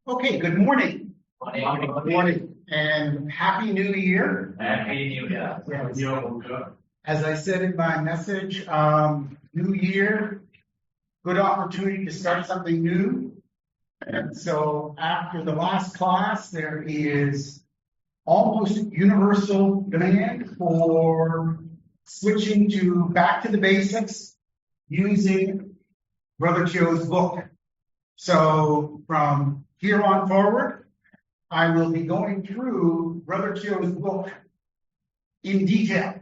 Okay, good morning. Good morning. And Happy New Year. Happy New Year. Yes. As I said in my message, New Year, good opportunity to start something new. And so after the last class, there is almost universal demand for switching to back to the basics using Brother Kyo's book. So from here on forward, I will be going through Brother Kyo's book in detail.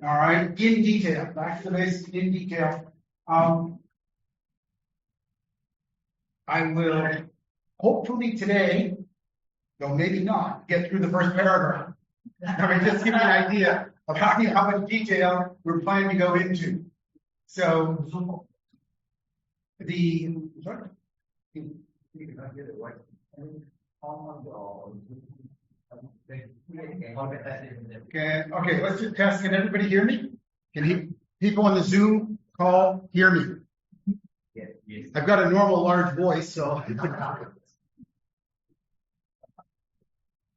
All right, in detail, back to the basics in detail. I will hopefully today, though maybe not, get through the first paragraph. I mean, just give you an idea of how much detail we're planning to go into. So the Okay, let's just test. Can everybody hear me? People on the Zoom call hear me? Yes. I've got a normal large voice, so. Is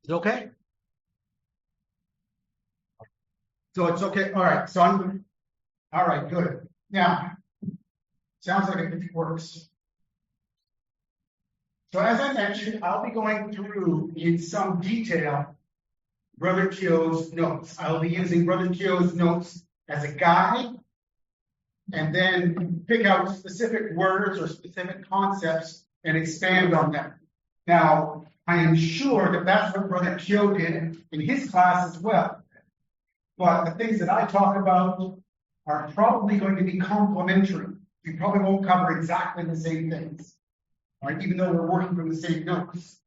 it okay? So it's okay. All right. So all right, good. Now, sounds like it works. So as I mentioned, I'll be going through in some detail Brother Kyo's notes. I'll be using Brother Kyo's notes as a guide and then pick out specific words or specific concepts and expand on them. Now, I am sure that that's what Brother Kyo did in his class as well. But the things that I talk about are probably going to be complementary. We probably won't cover exactly the same things, right? Even though we're working from the same notes.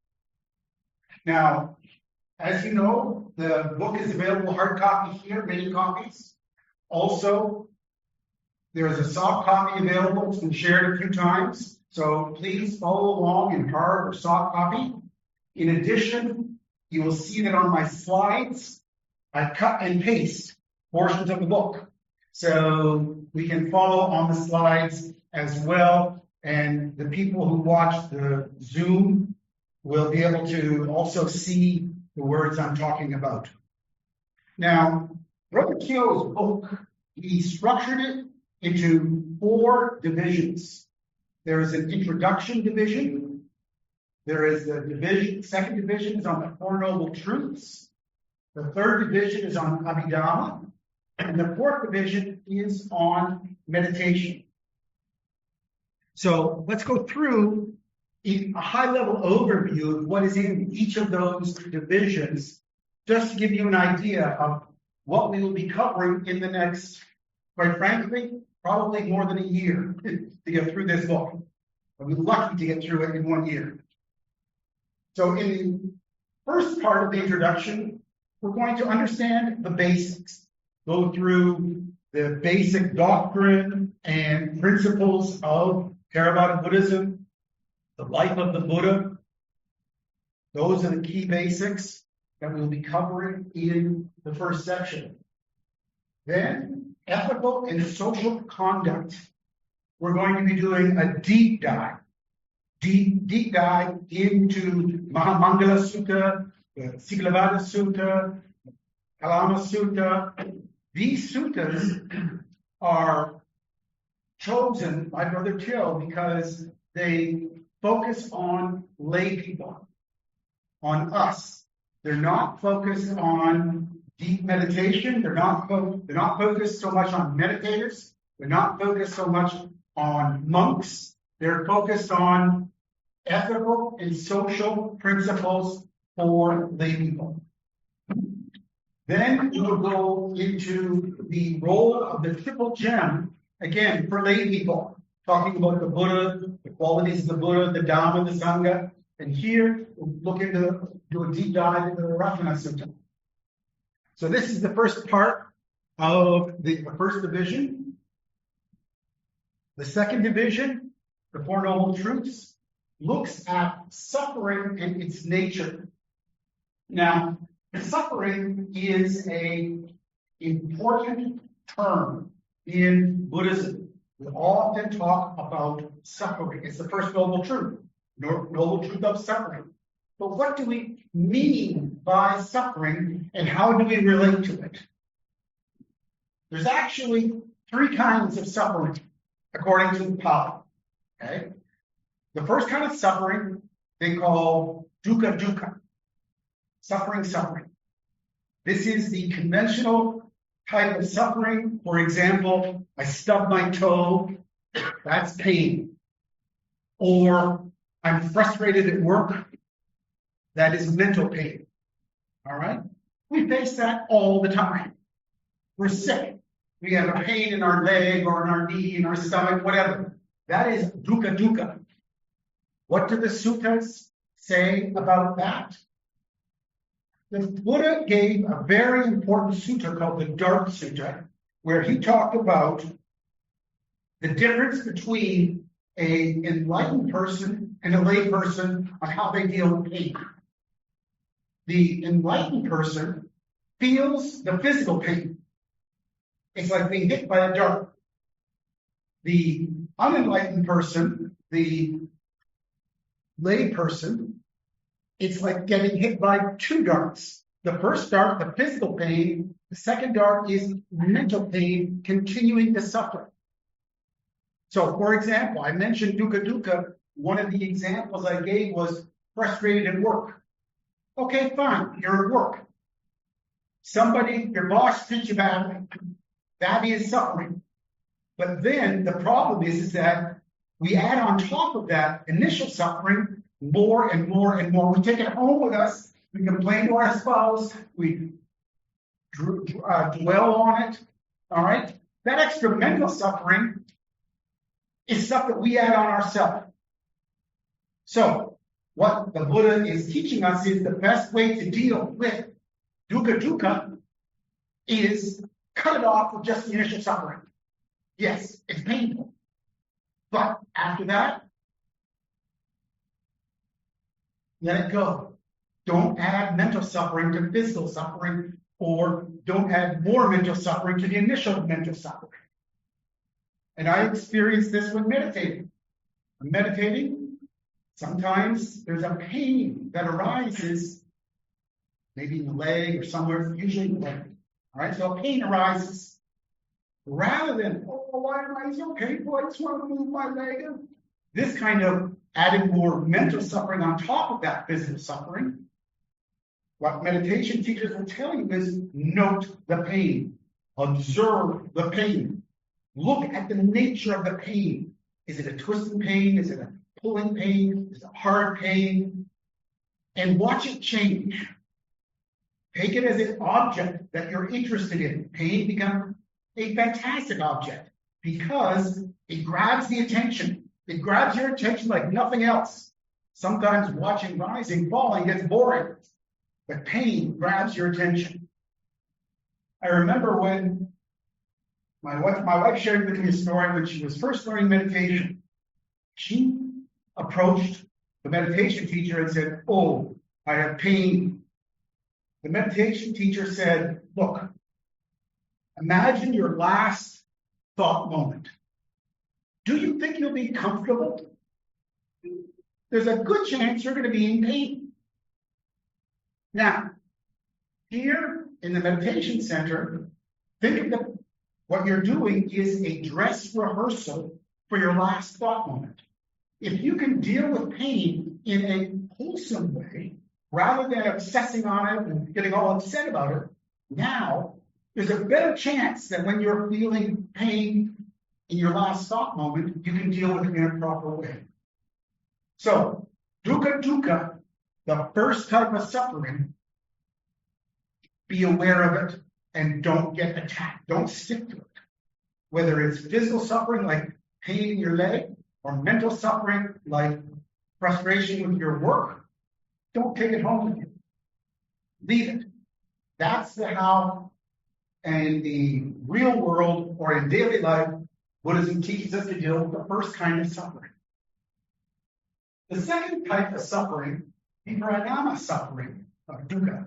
Now, as you know, the book is available hard copy here, many copies. Also, there's a soft copy available. It's been shared a few times. So please follow along in hard or soft copy. In addition, you will see that on my slides, I cut and paste portions of the book. So we can follow on the slides as well. And the people who watch the Zoom will be able to also see the words I'm talking about. Now, Brother Kyo's book, he structured it into 4 divisions. There is an introduction division. There is the second division is on the Four Noble Truths. The third division is on abhidhamma. And the fourth division is on meditation. So let's go through a high-level overview of what is in each of those divisions, just to give you an idea of what we will be covering in the next, quite frankly, probably more than a year to get through this book. I'll be lucky to get through it in 1 year. So in the first part of the introduction, we're going to understand the basics, go through the basic doctrine and principles of Theravada Buddhism, the life of the Buddha. Those are the key basics that we'll be covering in the first section. Then, ethical and social conduct. We're going to be doing a deep dive into Mahamangala Sutta, the Sigalavada Sutta, Kalama Sutta. These suttas are chosen by Brother Kyo because they focus on lay people, on us. They're not focused on deep meditation. They're not focused so much on meditators. They're not focused so much on monks. They're focused on ethical and social principles for lay people. Then we will go into the role of the triple gem, again, for lay people, talking about the Buddha, the qualities of the Buddha, the Dhamma, the Sangha. And here, we'll do a deep dive into the Ratana Sutta. So this is the first part of the first division. The second division, the Four Noble Truths, looks at suffering and its nature. Now, suffering is an important term in Buddhism. We often talk about suffering. It's the first noble truth. noble truth of suffering. But what do we mean by suffering and how do we relate to it? There's actually three kinds of suffering, according to Pali. Okay? The first kind of suffering they call dukkha. Suffering. This is the conventional type of suffering. For example, I stubbed my toe, that's pain. Or I'm frustrated at work, that is mental pain. All right? We face that all the time. We're sick. We have a pain in our leg or in our knee, in our stomach, whatever. That is dukkha. What do the suttas say about that? The Buddha gave a very important sutta called the Dark Sutta, where he talked about the difference between an enlightened person and a lay person on how they deal with pain. The enlightened person feels the physical pain. It's like being hit by a dart. The unenlightened person, the lay person, it's like getting hit by two darts. The first dart, the physical pain. The second dart is mental pain, continuing to suffer. So, for example, I mentioned dukkha. One of the examples I gave was frustrated at work. Okay, fine, you're at work. Your boss treats you badly. That is suffering. But then the problem is that we add on top of that initial suffering more and more and more. We take it home with us. We complain to our spouse. We dwell on it. All right? That extra mental suffering is stuff that we add on ourselves. So what the Buddha is teaching us is the best way to deal with dukkha is cut it off with just the initial suffering. Yes, it's painful. But after that, let it go. Don't add mental suffering to physical suffering, or don't add more mental suffering to the initial mental suffering. And I experienced this when meditating. When meditating, sometimes there's a pain that arises, maybe in the leg or somewhere, usually in the leg. All right, so a pain arises. Rather than, why am I so painful? I just want to move my leg. This kind of adding more mental suffering on top of that physical suffering. What meditation teachers will tell you is note the pain. Observe the pain. Look at the nature of the pain. Is it a twisting pain? Is it a pulling pain? Is it a hard pain? And watch it change. Take it as an object that you're interested in. Pain becomes a fantastic object because it grabs the attention. It grabs your attention like nothing else. Sometimes watching rising, falling gets boring, but pain grabs your attention. I remember when my wife shared with me a story when she was first learning meditation. She approached the meditation teacher and said, I have pain. The meditation teacher said, look, imagine your last thought moment. Do you think you'll be comfortable? There's a good chance you're going to be in pain. Now, here in the meditation center, think of what you're doing is a dress rehearsal for your last thought moment. If you can deal with pain in a wholesome way, rather than obsessing on it and getting all upset about it, now there's a better chance that when you're feeling pain in your last thought moment, you can deal with it in a proper way. So, dukkha, the first type of suffering, be aware of it and don't get attacked. Don't stick to it. Whether it's physical suffering like pain in your leg or mental suffering like frustration with your work, don't take it home with you. Leave it. That's how in the real world or in daily life, Buddhism teaches us to deal with the first kind of suffering. The second type of suffering, abhidhamma suffering, dukkha,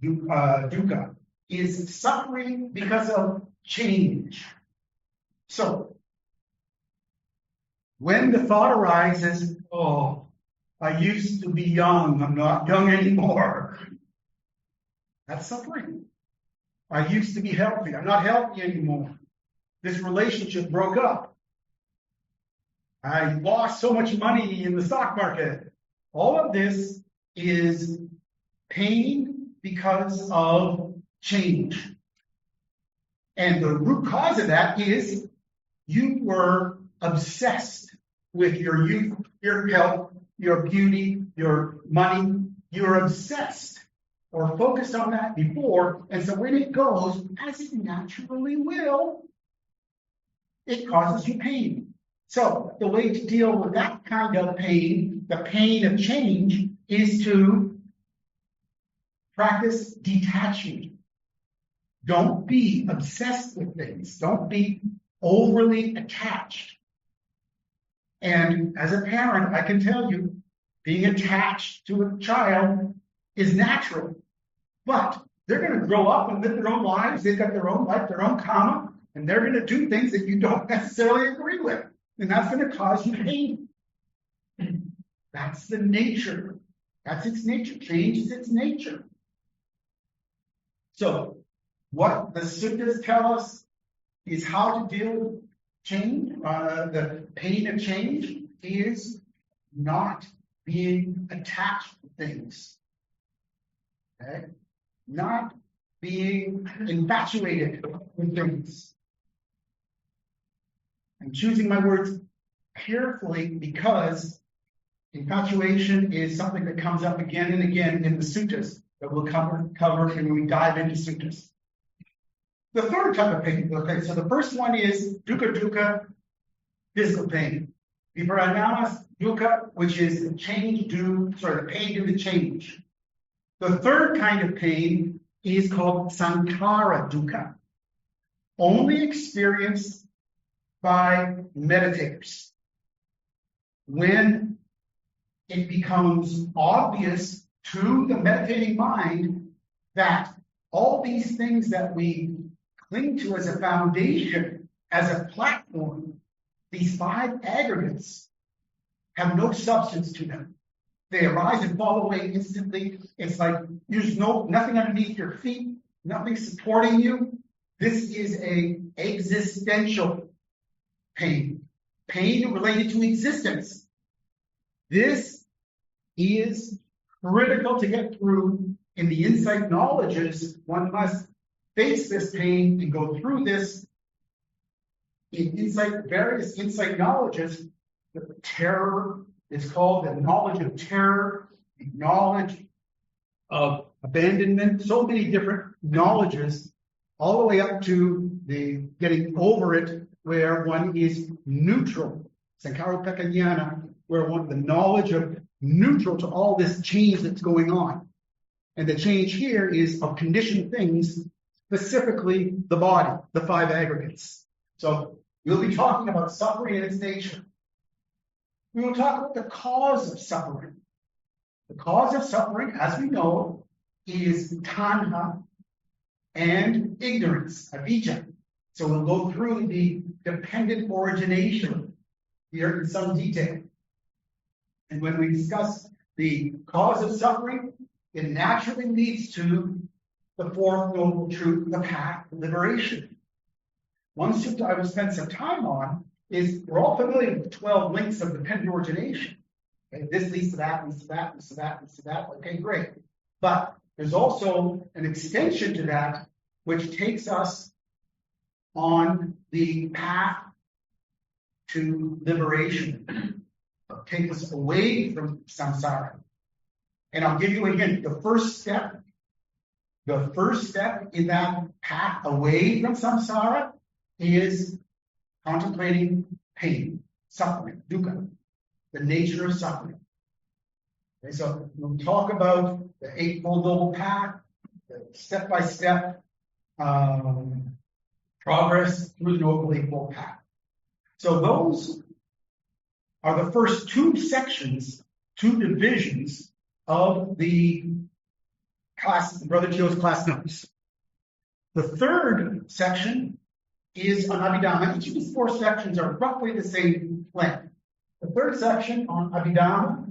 dukkha, is suffering because of change. So, When the thought arises, oh, I used to be young, I'm not young anymore. That's suffering. I used to be healthy, I'm not healthy anymore. This relationship broke up. I lost so much money in the stock market. All of this is pain because of change. And the root cause of that is you were obsessed with your youth, your health, your beauty, your money. You were obsessed or focused on that before. And so when it goes, as it naturally will, it causes you pain. So the way to deal with that kind of pain, the pain of change, is to practice detachment. Don't be obsessed with things. Don't be overly attached. And as a parent, I can tell you, being attached to a child is natural. But they're going to grow up and live their own lives. They've got their own life, their own karma, and they're going to do things that you don't necessarily agree with. And that's going to cause you pain. That's the nature. That's its nature. Change is its nature. So, what the suttas tell us is how to deal with change, the pain of change, is not being attached to things. Okay? Not being infatuated with things. I'm choosing my words carefully because infatuation is something that comes up again and again in the suttas that we'll cover when we dive into suttas. The third type of pain, okay, so the first one is dukkha, physical pain. Viparanama dukkha, which is the pain due to change. The third kind of pain is called sankhara dukkha, only experienced by meditators. When it becomes obvious to the meditating mind that all these things that we cling to as a foundation, as a platform, these five aggregates have no substance to them. They arise and fall away instantly. It's like there's nothing underneath your feet, nothing supporting you. This is a existential pain related to existence. This is critical to get through in the insight knowledges. One must face this pain and go through this in various insight knowledges. The terror is called the knowledge of terror, the knowledge of abandonment, so many different knowledges, all the way up to the getting over it, where one is neutral, sankhara jnana, where the knowledge of neutral to all this change that's going on. And the change here is of conditioned things, specifically the body, the five aggregates. So we'll be talking about suffering and its nature. We will talk about the cause of suffering. The cause of suffering, as we know, is tanha and ignorance, avijja. So we'll go through the dependent origination here in some detail. And when we discuss the cause of suffering, it naturally leads to the fourth noble truth, the path to liberation. One sutta I will spend some time on is, we're all familiar with the 12 links of dependent origination. Okay, this leads to that, leads to that, leads to that, leads to that. Okay, great. But there's also an extension to that, which takes us on the path to liberation, take us away from samsara. And I'll give you a hint. The first step in that path away from samsara is contemplating pain, suffering, dukkha, the nature of suffering. Okay, so we'll talk about the Eightfold Noble Path, the step-by-step progress through the Noble Eightfold Path. So those are the first two sections, two divisions of the class, Brother Keogh's class notes. The third section is on abhidhamma. Each of these four sections are roughly the same length. The third section on abhidhamma,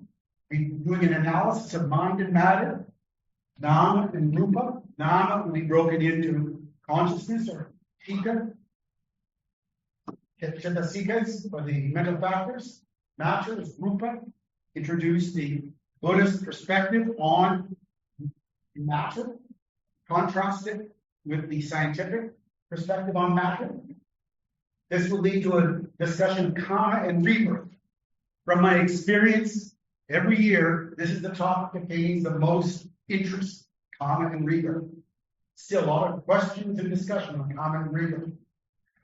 we're doing an analysis of mind and matter, nama and rupa. Nama will be broken into consciousness or tika, chetasikas, or the mental factors. Matter is rupa. Introduce the Buddhist perspective on matter, contrast it with the scientific perspective on matter. This will lead to a discussion of karma and rebirth. From my experience, every year, this is the topic that gains the most interest, karma and rebirth. Still a lot of questions and discussion on karma and rebirth.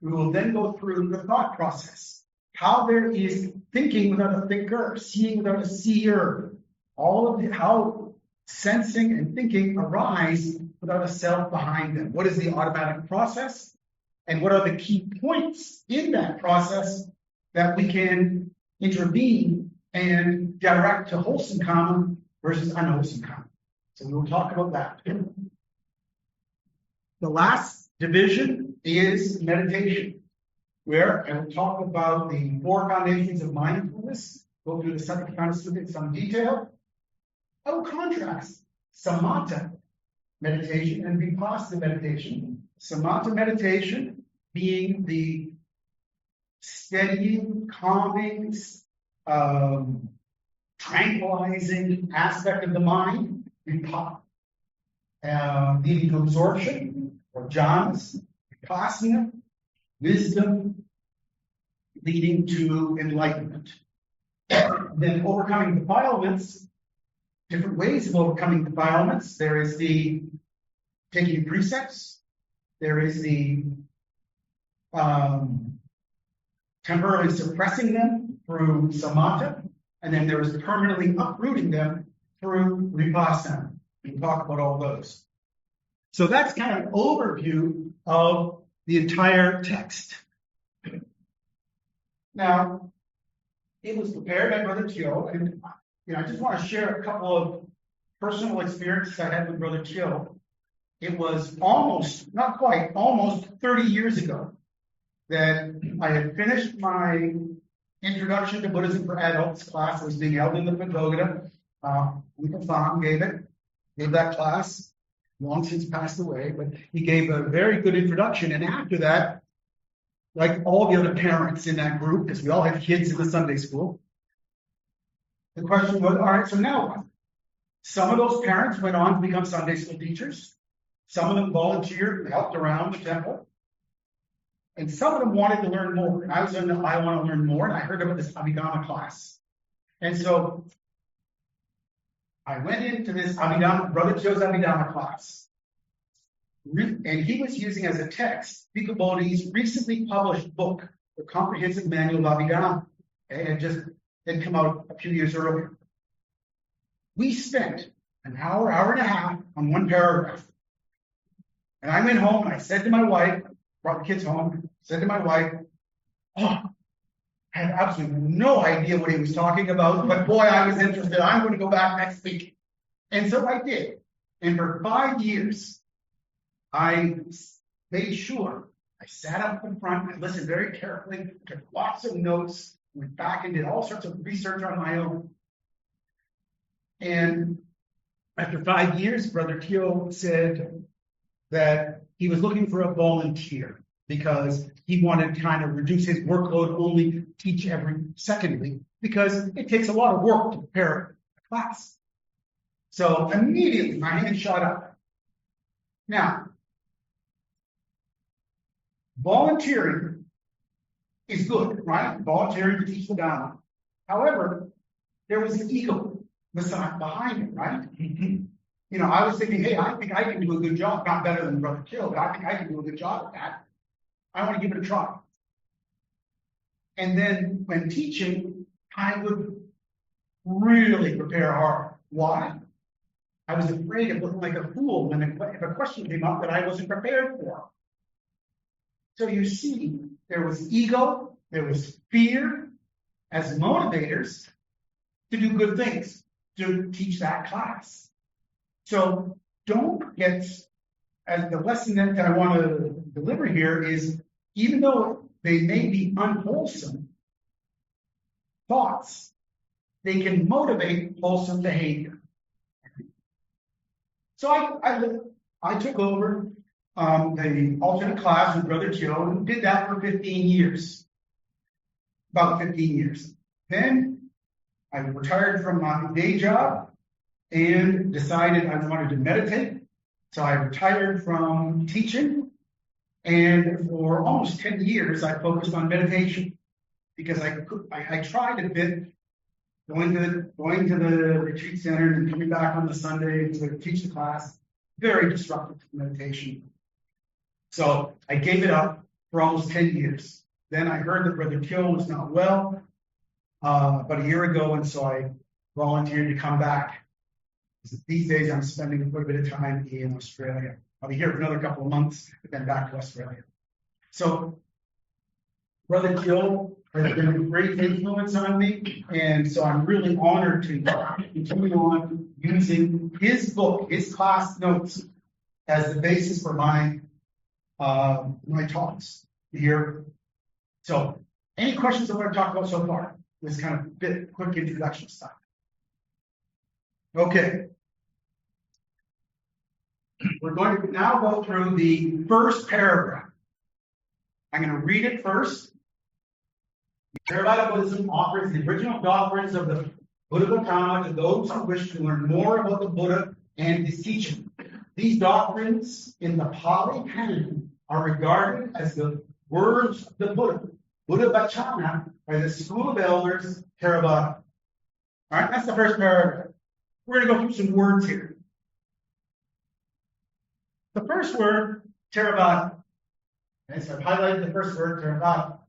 We will then go through the thought process, how there is thinking without a thinker, seeing without a seer, how sensing and thinking arise without a self behind them. What is the automatic process? And what are the key points in that process that we can intervene and direct to wholesome karma versus unwholesome karma? So we will talk about that. The last division is meditation, where I will talk about the 4 foundations of mindfulness, go through the second foundation in some detail. I will contrast samatha meditation and vipassana meditation. Samatha meditation being the steadying, calming, tranquilizing aspect of the mind, leading to absorption, or jhanas, vipassana, wisdom, leading to enlightenment. Then overcoming defilements, different ways of overcoming defilements. There is the taking precepts. There is the temporarily suppressing them through samatha. And then there is permanently uprooting them through vipassana. We'll talk about all those. So that's kind of an overview of the entire text. Now, it was prepared by Brother Kyo, and I just want to share a couple of personal experiences I had with Brother Kyo. It was almost 30 years ago that I had finished my Introduction to Buddhism for Adults class that was being held in the Pagoda. Uncle Pham gave that class, long since passed away, but he gave a very good introduction. And after that, like all the other parents in that group, because we all had kids in the Sunday school, the question was, all right, so now what? Some of those parents went on to become Sunday school teachers. Some of them volunteered and helped around the temple. And some of them wanted to learn more. And I was in the I want to learn more, and I heard about this abhidhamma class. And so I went into this Brother Kyo's abhidhamma class. And he was using as a text Bhikkhu Bodhi's recently published book, The Comprehensive Manual of Abhidhamma. It had come out a few years earlier. We spent an hour and a half on one paragraph. And I went home and I said to my wife, brought the kids home, said to my wife, I had absolutely no idea what he was talking about, but boy, I was interested. I'm going to go back next week. And so I did. And for 5 years, I made sure I sat up in front, I listened very carefully, took lots of notes, went back and did all sorts of research on my own. And after 5 years, Brother Kyo said that he was looking for a volunteer because he wanted to kind of reduce his workload, only teach every second week, because it takes a lot of work to prepare a class. So immediately my hand shot up. Now, volunteering is good, right? Volunteering to teach the Dhamma. However, there was an ego behind it, right? I was thinking, hey, I think I can do a good job, not better than Brother Kill, but I think I can do a good job at that. I want to give it a try. And then when teaching, I would really prepare hard. Why? I was afraid of looking like a fool if a question came up that I wasn't prepared for. So you see, there was ego, there was fear as motivators to do good things, to teach that class. So don't get, as the lesson that I want to deliver here is, even though they may be unwholesome, thoughts. They can motivate wholesome behavior. So I took over the alternate class with Brother Joe and did that for 15 years. About 15 years. Then I retired from my day job and decided I wanted to meditate. So I retired from teaching, and for almost 10 years I focused on meditation because I tried a bit going to the retreat center and coming back on the Sunday to teach the class. Very disruptive to meditation. So I gave it up for almost 10 years. Then I heard that Brother Kill was not well about a year ago, and so I volunteered to come back. These days I'm spending quite a bit of time in Australia. I'll be here for another couple of months, then back to Australia. So Brother Kill has been a great influence on me, and so I'm really honored to continue on using his book, his class notes, as the basis for my talks here. So, any questions on what I've talked about so far? This kind of bit quick introduction stuff. Okay. We're going to now go through the first paragraph. I'm going to read it first. Theravada Buddhism offers the original doctrines of the Buddha to those who wish to learn more about the Buddha and his teaching. These doctrines in the Pali Canon are regarded as the words of the Buddha, Buddha Vachana, by the school of elders, Theravada. All right, that's the first paragraph. We're going to go through some words here. The first word, Theravada. Okay, so I've highlighted the first word, Theravada.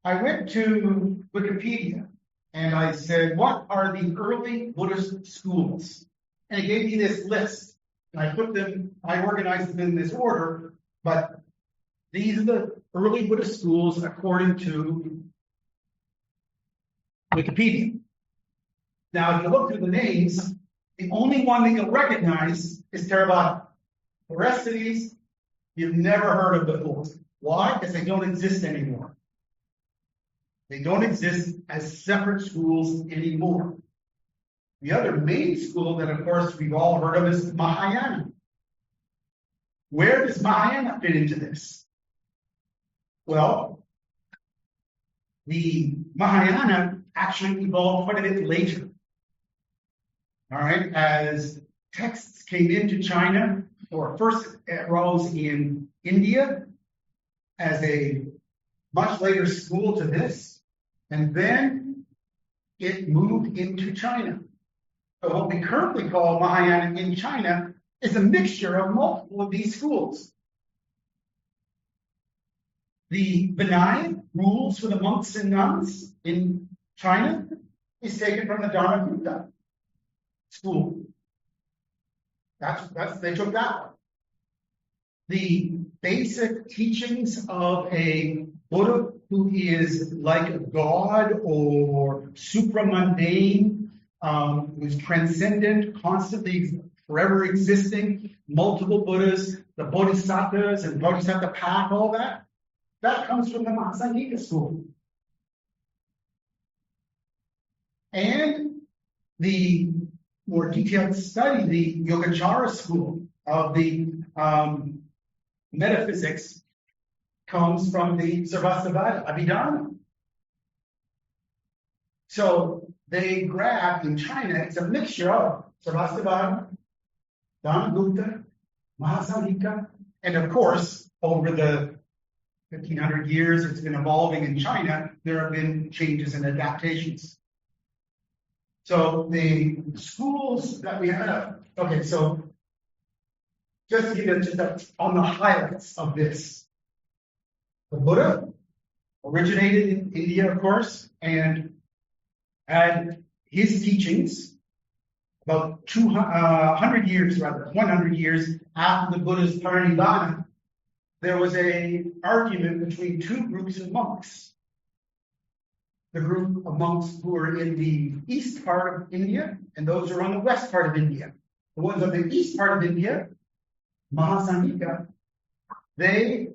I went to Wikipedia and I said, what are the early Buddhist schools? And it gave me this list. And I organized them in this order, but these are the early Buddhist schools according to Wikipedia. Now, if you look through the names, the only one that you'll recognize is Theravada. The rest of these, you've never heard of before. Why? Because they don't exist anymore. They don't exist as separate schools anymore. The other main school that, of course, we've all heard of is Mahayana. Where does Mahayana fit into this? Well, the Mahayana actually evolved quite a bit later. All right, as texts came into China, or first it rose in India as a much later school to this, and then it moved into China. So what we currently call Mahayana in China is a mixture of multiple of these schools. The Vinaya rules for the monks and nuns in China is taken from the Dharmakutta school. They took that one. The basic teachings of a Buddha who is like a god or supramundane, who's transcendent, constantly forever existing, multiple Buddhas, the Bodhisattvas and Bodhisattva path, all that comes from the Mahasangika school. And the more detailed study, the Yogacara school of the metaphysics, comes from the Sarvastivada, Abhidhamma. So they grab in China, it's a mixture of Sarvastivada, Dhammakutta, Mahasangika, and of course, over the 1,500 years it's been evolving in China, there have been changes and adaptations. So the schools that we have, okay, so just to give you just on the highlights of this. The Buddha originated in India, of course, and had his teachings about 100 years after the Buddha's parinibbana. There was an argument between two groups of monks. The group of monks who were in the east part of India and those who are on the west part of India. The ones on the east part of India, Mahasangika, they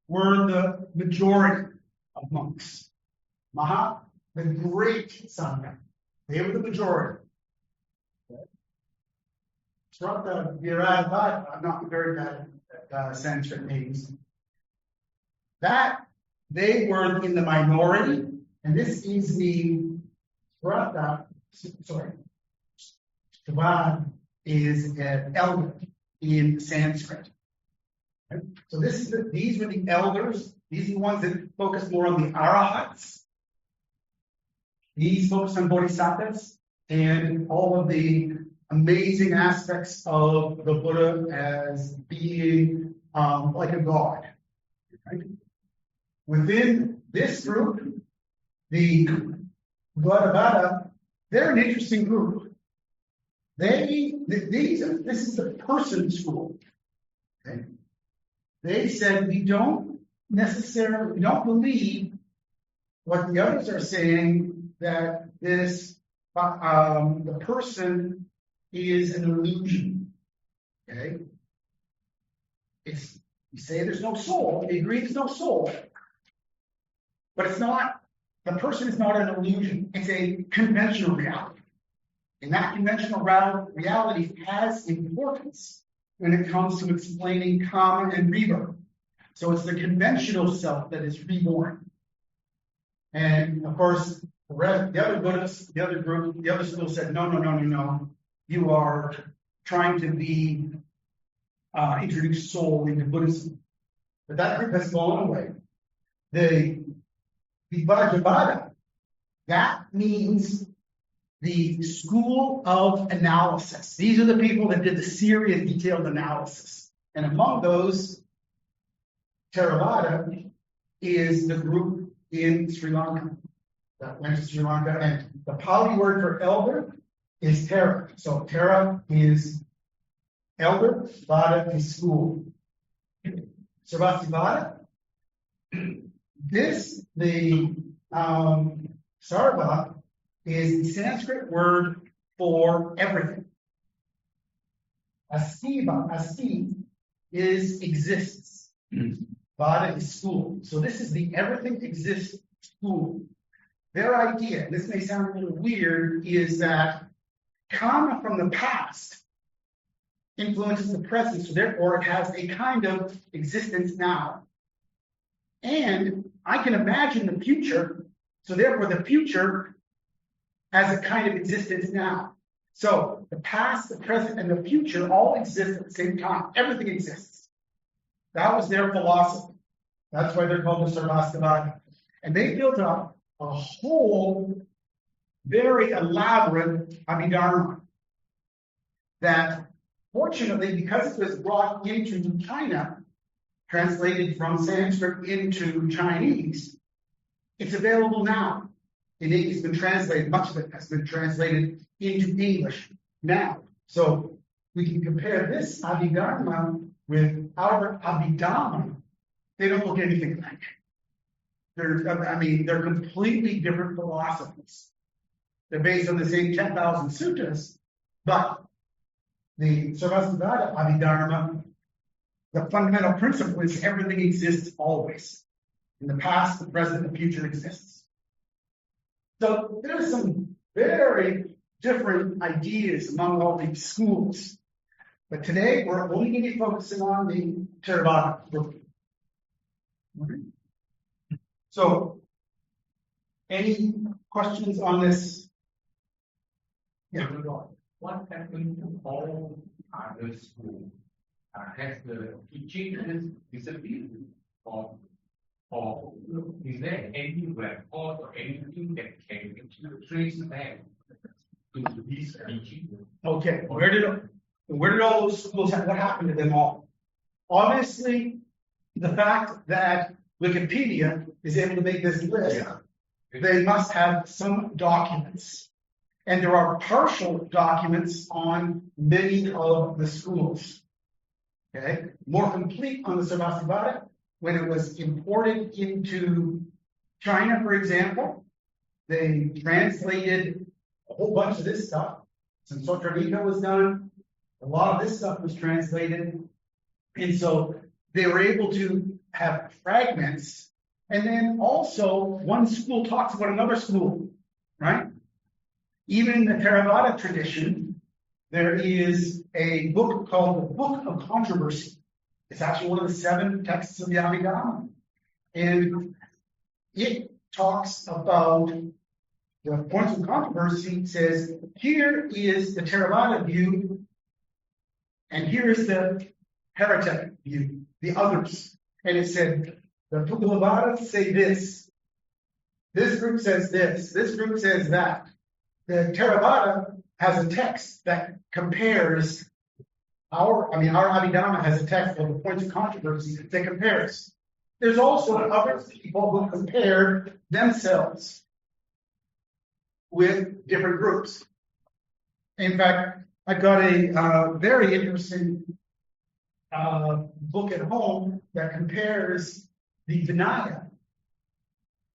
were the majority of monks. the great Sangha. They were the majority. Srata Virada, I'm not very bad at Sanskrit names. That they were in the minority, and this is the Srata, Savad is an elder in Sanskrit. Okay? So these were the elders. These are the ones that focus more on the arahats. These focus on bodhisattvas and all of the amazing aspects of the Buddha as being like a god. Right? Within this group, the Theravada, they're an interesting group. This is the person school. Okay? They said we don't believe what the others are saying, that this the person is an illusion. Okay? You say there's no soul, they agree there's no soul. But it's not, the person is not an illusion, it's a conventional reality. And that conventional reality has importance when it comes to explaining karma and rebirth. So it's the conventional self that is reborn. And of course, the other Buddhists, the other group, the other school said, no. You are trying to introduce soul into Buddhism. But that group has gone away. The Vajrayana, that means the school of analysis. These are the people that did the serious, detailed analysis. And among those, Theravada is the group in Sri Lanka that went to Sri Lanka. And the Pali word for elder is Thera. So Thera is elder, Vada is school. Sarvastivada, Sarva is the Sanskrit word for everything. Asti is exists. Vada is school. So this is the everything exists school. Their idea, this may sound a little weird, is that karma from the past influences the present, so therefore it has a kind of existence now. And I can imagine the future, so therefore the future has a kind of existence now. So the past, the present, and the future all exist at the same time. Everything exists. That was their philosophy. That's why they're called the Sarvastivada. And they built up a whole very elaborate abhidhamma that, fortunately, because it was brought into China, translated from Sanskrit into Chinese, it's available now. It's been translated, much of it has been translated into English now. So we can compare this abhidhamma with our abhidhamma. They don't look anything like. They're completely different philosophies. They're based on the same 10,000 suttas, but the Sarvastivada abhidhamma, the fundamental principle is everything exists always. In the past, the present, the future exists. So there's some very different ideas among all these schools. But today, we're only going to be focusing on the Theravada group. Okay. So, any questions on this? Yeah. What happened to all other schools? Has the teaching disappeared? Or is there any record or anything that can trace back to this teaching? Okay, where did all those schools have, what happened to them all? Obviously, the fact that Wikipedia is able to make this list, they must have some documents. And there are partial documents on many of the schools. Okay, more complete on the Sarvastivada, when it was imported into China, for example, they translated a whole bunch of this stuff. Some Sotranika was done. A lot of this stuff was translated. And so they were able to have fragments And then also one school talks about another school, right? Even in the Theravada tradition, there is a book called the Book of Controversy. It's actually one of the 7 texts of the Abhidhamma. And it talks about the points of controversy. It says, here is the Theravada view, and here is the heretic view, the others. And it said, the Theravada say this. This group says this group says that. The Theravada has a text that compares our Abhidhamma has a text of the points of controversy that compares. There's also other people who compare themselves with different groups. In fact, I've got a very interesting book at home that compares the Vinaya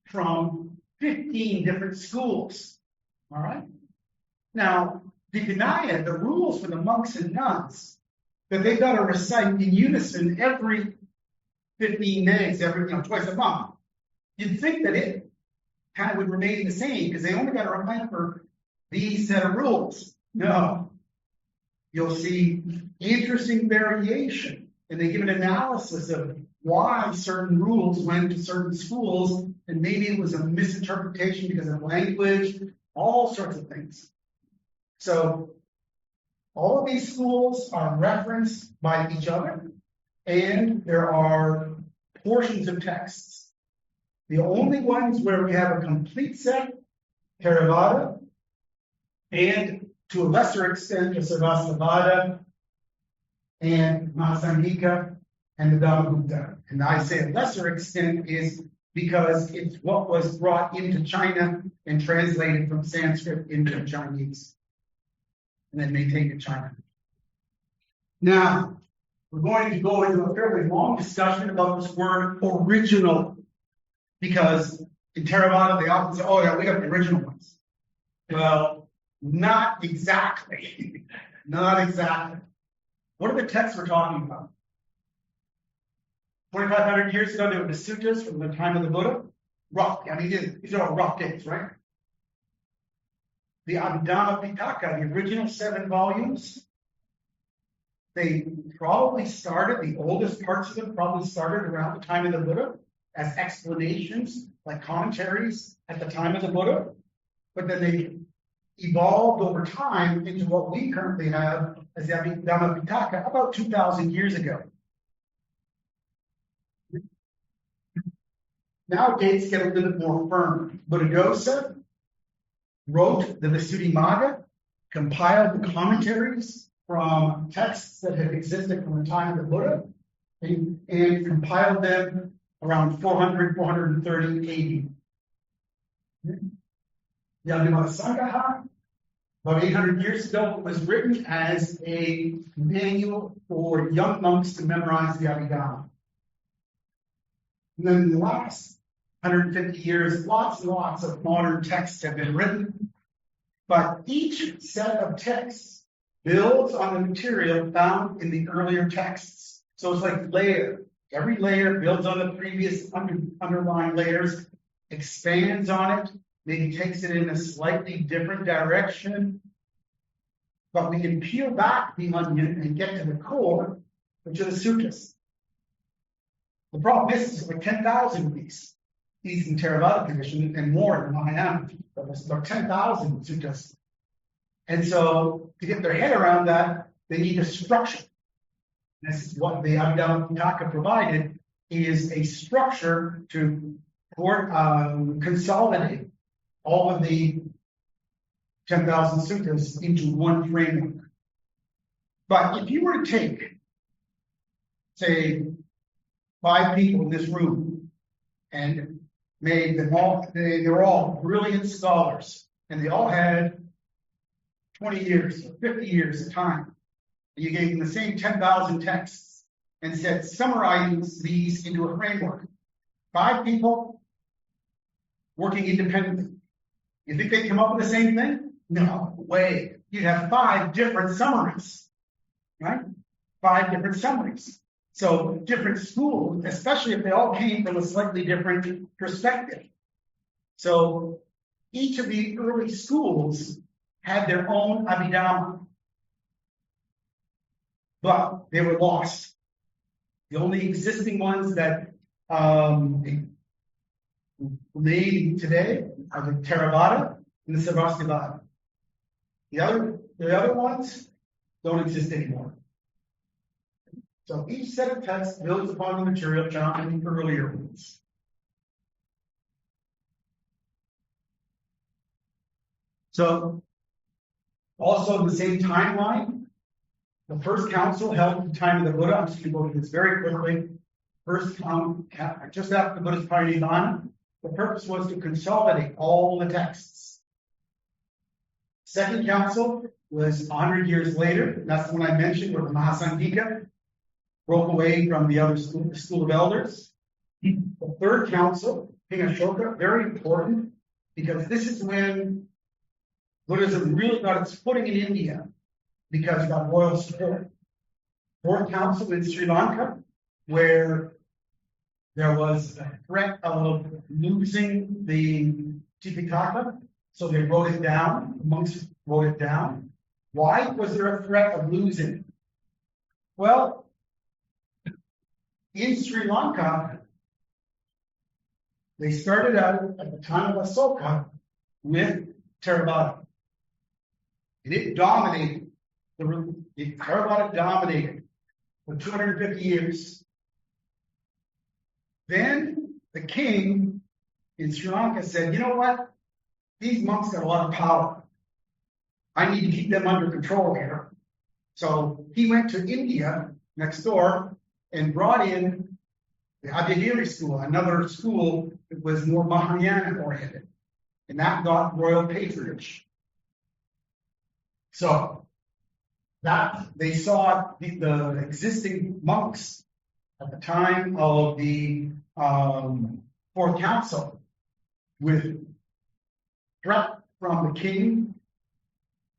from 15 different schools. All right? Now, the Vinaya, the rules for the monks and nuns, that they've got to recite in unison every 15 days, twice a month. You'd think that it kind of would remain the same because they only got to remember these set of rules. No. You'll see interesting variation, and they give an analysis of why certain rules went to certain schools, and maybe it was a misinterpretation because of language, all sorts of things. So all of these schools are referenced by each other, and there are portions of texts. The only ones where we have a complete set, Theravada, and to a lesser extent, the Sarvastivada and Mahasamhika and the Dhammabuddha. And I say a lesser extent is because it's what was brought into China and translated from Sanskrit into Chinese, and then maintained in China. Now, we're going to go into a fairly long discussion about this word original, because in Theravada they often say, oh yeah, we got the original ones. Well, not exactly. Not exactly. What are the texts we're talking about? 2,500 years ago, there were the suttas from the time of the Buddha. Rough. These are all rough dates, right? The Abhidhamma Pitaka, the original 7 volumes, they probably started, the oldest parts of them probably started around the time of the Buddha as explanations, like commentaries at the time of the Buddha. But then they evolved over time into what we currently have as the Abhidhamma Pitaka about 2,000 years ago. Now dates get a little bit more firm. Buddhaghosa wrote the Visuddhimagga, compiled the commentaries from texts that had existed from the time of the Buddha, and compiled them around 400, 430 AD. The Abhidhamma Sangaha, about 800 years ago, was written as a manual for young monks to memorize the Abhidhamma. And then in the last 150 years, lots and lots of modern texts have been written, but each set of texts builds on the material found in the earlier texts. So it's like layer. Every layer builds on the previous underlying layers, expands on it, maybe takes it in a slightly different direction, but we can peel back the onion and get to the core, which are the suttas. The problem is there's like 10,000 of these in Theravada tradition and more in Mahayana. There's about 10,000 suttas. And so to get their head around that, they need a structure. This is what the Abhidhamma Pitaka provided, is a structure to consolidate all of the 10,000 suttas into one framework. But if you were to take, say, 5 people in this room and made them all, they're all brilliant scholars, and they all had 20 years or 50 years of time. And you gave them the same 10,000 texts and said, summarize these into a framework. 5 people working independently. You think they'd come up with the same thing? No way. You'd have 5 different summaries, right? 5 different summaries. So different schools, especially if they all came from a slightly different perspective. So each of the early schools had their own abhidhamma, but they were lost. The only existing ones that remain today are the Theravada and the Sarvastivada. The other ones don't exist anymore. So each set of texts builds upon the material found in the earlier ones. So also the same timeline. The first council held at the time of the Buddha. I'm just going to go through this very quickly. First, just after the Buddha's parinirvana, the purpose was to consolidate all the texts. Second council was 100 years later. That's the one I mentioned, where the Mahasanghika broke away from the other school of elders. The third council, King Ashoka, very important, because this is when Buddhism really got its footing in India, because it got royal support. Fourth council in Sri Lanka, where there was a threat of losing the Tipitaka, so they wrote it down. The monks wrote it down. Why was there a threat of losing it? Well, in Sri Lanka, they started out at the time of Asoka with Theravada. And it dominated. The Theravada dominated for 250 years. Then the king in Sri Lanka said, you know what? These monks got a lot of power. I need to keep them under control here. So he went to India next door and brought in the Abhidhamma school, another school that was more Mahayana oriented. And that got royal patronage. So that they saw the existing monks at the time of the Fourth Council with threat from the king,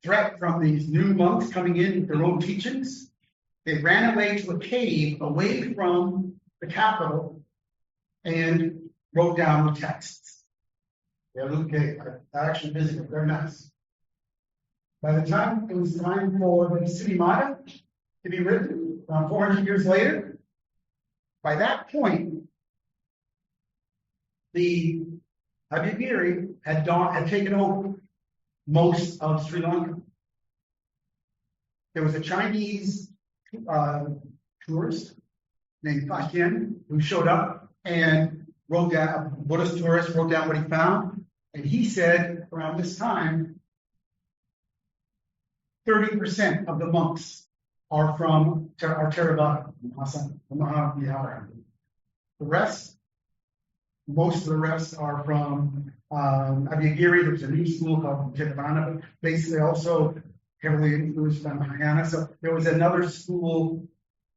threat from these new monks coming in with their own teachings. They ran away to a cave away from the capital and wrote down the texts. Yeah, okay, I actually visited it. They're nice. By the time it was time for the Siddhimata to be written, around 400 years later, by that point, the Abhidhamma had taken over most of Sri Lanka. There was a Chinese tourist named Fashian who showed up and wrote down, a Buddhist tourist wrote down what he found, and he said around this time, 30% of the monks are from Theravada, the Mahavihara. The rest, most of the rest are from Abhidhamma. There was a new school called Theravada, but basically also heavily influenced by Mahayana. So there was another school.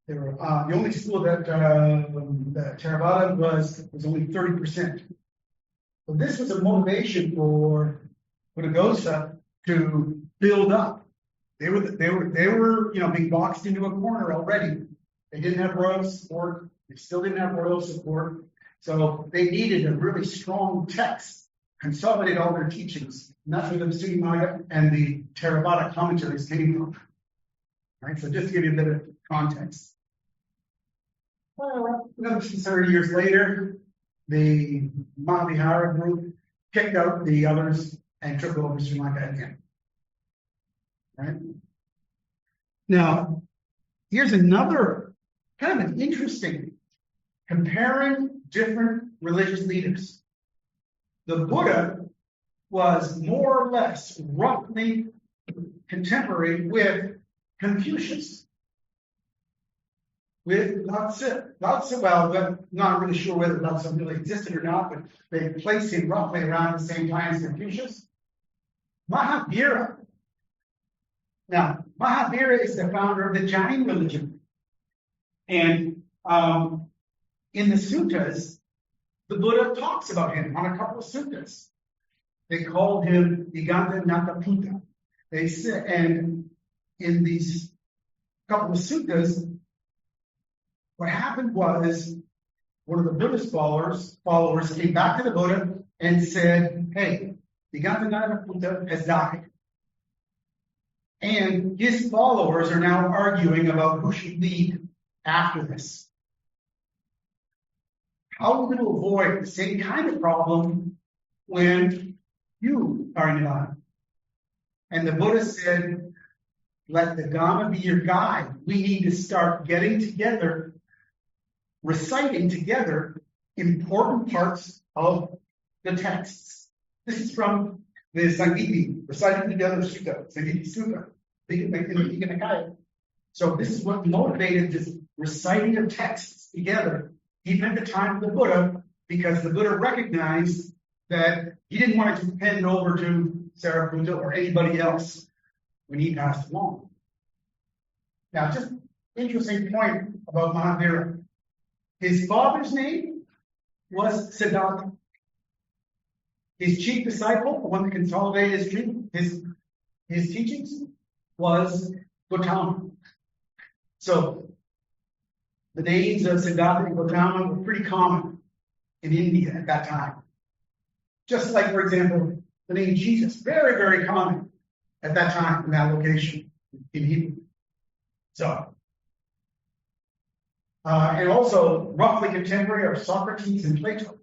The only school that Theravada was only 30%. So this was a motivation for Buddhaghosa to build up. They were being boxed into a corner already. They didn't have royal support. They still didn't have royal support. So they needed a really strong text, consolidate all their teachings. And that's where the Visuddhimagga and the Theravada commentaries came from. Right? So just to give you a bit of context. Well, another 600 years later, the Mahavihara group kicked out the others and took over Sri Lanka again. Right? Now, here's another kind of an interesting comparing different religious leaders. The Buddha was more or less roughly contemporary with Confucius, with Lao Tzu. Lao Tzu, well, I'm not really sure whether Lao Tzu really existed or not, but they placed him roughly around the same time as Confucius. Mahavira. Now, Mahavira is the founder of the Jain religion. And in the suttas, the Buddha talks about him on a couple of suttas. They called him Viganta Nakaputa. They said, and in these couple of suttas, what happened was one of the Buddhist followers came back to the Buddha and said, hey, the Gandhanara Buddha has died. And his followers are now arguing about who should lead after this. How are we going to avoid the same kind of problem when you are in Nirvana? And the Buddha said, let the Dhamma be your guide. We need to start getting together, reciting together important parts of the texts. This is from the Sangiti, reciting together Sutta, Sangiti Sutta, in the Nikaya. So this is what motivated this reciting of texts together, even at the time of the Buddha, because the Buddha recognized that he didn't want to hand it over to Sariputta or anybody else when he passed along. Now, just interesting point about Mahavira. His father's name was Siddhartha. His chief disciple, the one that consolidated his teachings, was Gautama. So the names of Siddhartha and Gautama were pretty common in India at that time. Just like, for example, the name Jesus, very, very common at that time in that location in Hebrew. So, and also roughly contemporary are Socrates and Plato.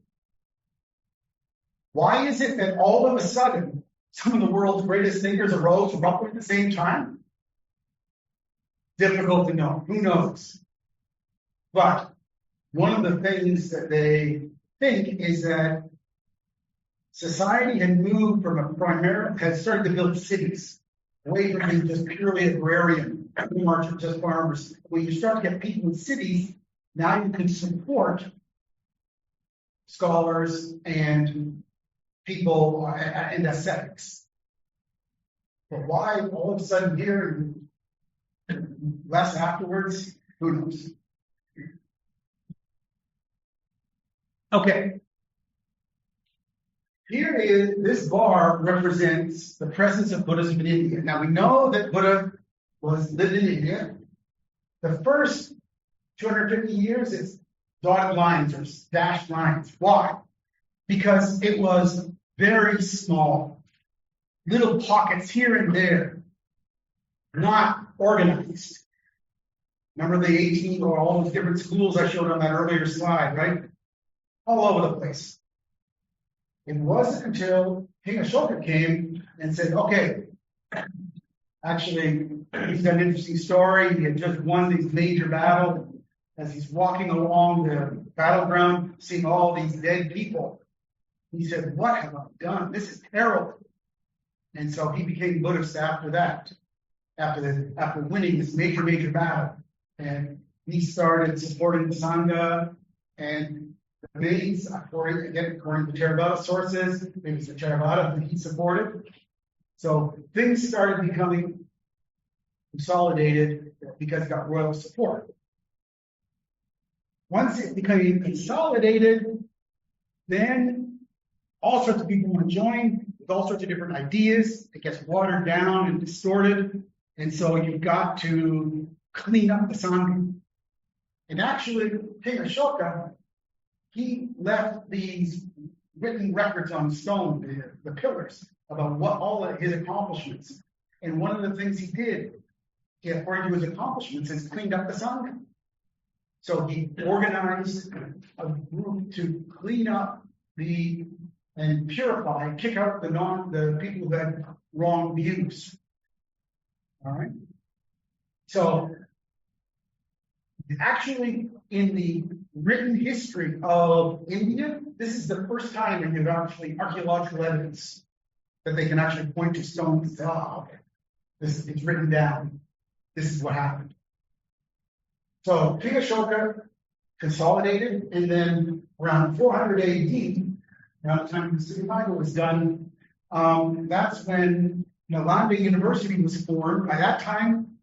Why is it that all of a sudden some of the world's greatest thinkers arose roughly at the same time? Difficult to know. Who knows? But one of the things that they think is that society had moved from had started to build cities, away from being just purely agrarian, just farmers. When you start to get people in cities, now you can support scholars and people and ascetics. But why all of a sudden here and less afterwards? Who knows? Okay. Here is, this bar represents the presence of Buddhism in India. Now we know that Buddha lived in India. The first 250 years, it's dotted lines or dashed lines. Why? Because it was very small. Little pockets here and there. Not organized. Remember the 18 or all those different schools I showed on that earlier slide, right? All over the place. It wasn't until King Ashoka came and said, okay, actually, he's got an interesting story. He had just won this major battle. As he's walking along the battleground, seeing all these dead people, he said, what have I done? This is terrible. And so he became Buddhist after that, after winning this major battle. And he started supporting the Sangha and the mains, according to Theravada sources, it was the Theravada that he supported. So things started becoming consolidated because it got royal support. Once it became consolidated, then all sorts of people want to join with all sorts of different ideas. It gets watered down and distorted. And so you've got to clean up the Sangha. And actually, King Ashoka, he left these written records on stone, the pillars, about what all of his accomplishments. And one of the things he did, according to his accomplishments, is cleaned up the Sangha. So he organized a group to clean up and purify, kick out the people who had wrong views. All right. So actually, in the written history of India, this is the first time that you have actually archaeological evidence that they can actually point to stones and say, oh, okay, it's written down. This is what happened. So King Ashoka consolidated, and then around 400 AD, around the time the City Bible was done, that's when Nalanda University was formed. By that time,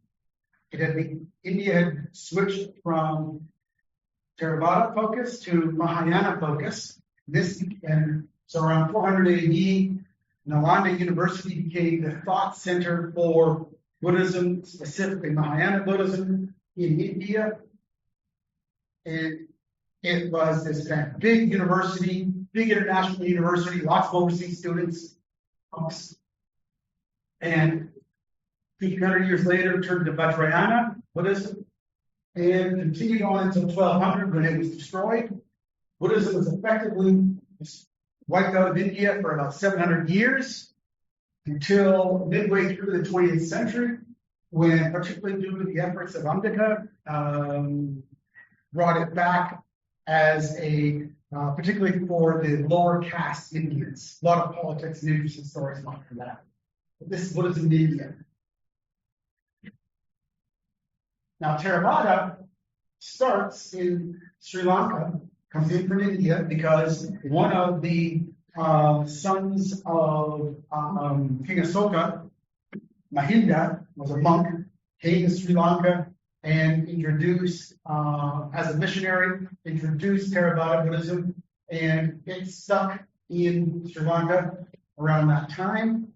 India had switched from Theravada focus to Mahayana focus. So around 400 AD, Nalanda University became the thought center for Buddhism, specifically Mahayana Buddhism in India. And it was this big university, big international university, lots of overseas students. And 200 years later, turned to Vajrayana Buddhism, and continued on until 1200 when it was destroyed. Buddhism was effectively wiped out of India for about 700 years until midway through the 20th century, when, particularly due to the efforts of Ambedkar, brought it back as a, particularly for the lower caste Indians. A lot of politics and interesting stories about that. But this is Buddhism in India. Now, Theravada starts in Sri Lanka, comes in from India, because one of the sons of King Asoka, Mahinda, was a monk, came to Sri Lanka and introduced, as a missionary, introduced Theravada Buddhism, and it stuck in Sri Lanka around that time,